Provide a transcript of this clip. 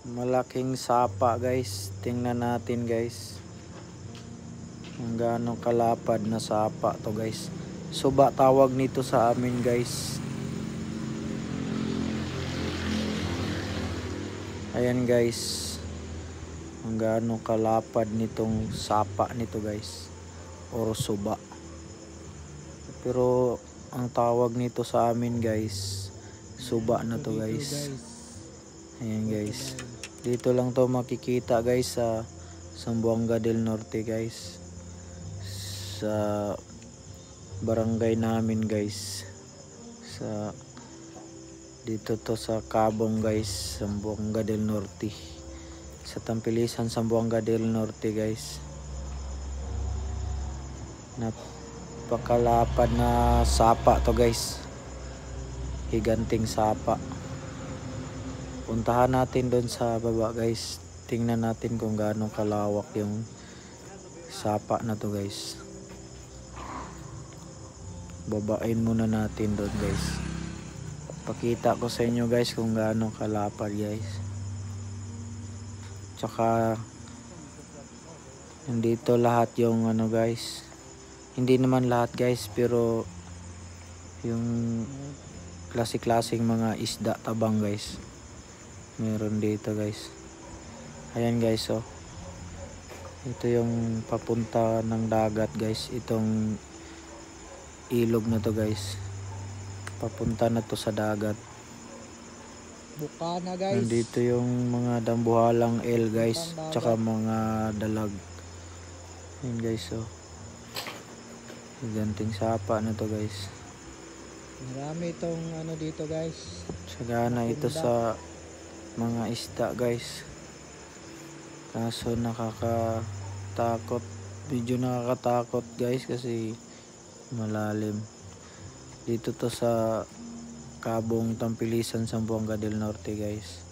Malaking sapa guys. Tingnan natin guys. Kung gaano kalapad na sapa to guys. Suba tawag nito sa amin guys. Ayan guys. Kung gaano kalapad nitong sapa nito guys. Or suba. Pero ang tawag nito sa amin guys, suba na to guys. Ayan guys. Dito lang to makikita guys sa Zamboanga del Norte guys. Sa barangay namin guys. Dito to sa Cabong guys, Zamboanga del Norte. Sa Tampilisan, Zamboanga del Norte guys. Napakalapad na sapa to guys. Higanting sapa. Puntahan natin doon sa baba guys. Tingnan natin kung gaano kalawak yung sapa na to guys. Babain muna natin doon guys. Pakita ko sa inyo guys kung gaano kalapad guys. Tsaka nandito lahat yung ano guys. Hindi naman lahat guys, pero yung klase-klaseng mga isda tabang guys. Meron dito guys. Ayan guys oh. Ito yung papunta ng dagat guys. Itong ilog na to guys. Papunta na to sa dagat. Bukana guys. Nandito yung mga dambuhalang L guys. Tsaka mga dalag. Ayan guys oh. Ganting sapa na to guys. Marami itong ano dito guys. Sagana ito sa mga isda guys. Kaso nakakatakot. Medyo nakakatakot guys kasi malalim. Dito to sa Cabong, Tampilisan, Zamboanga del Norte guys.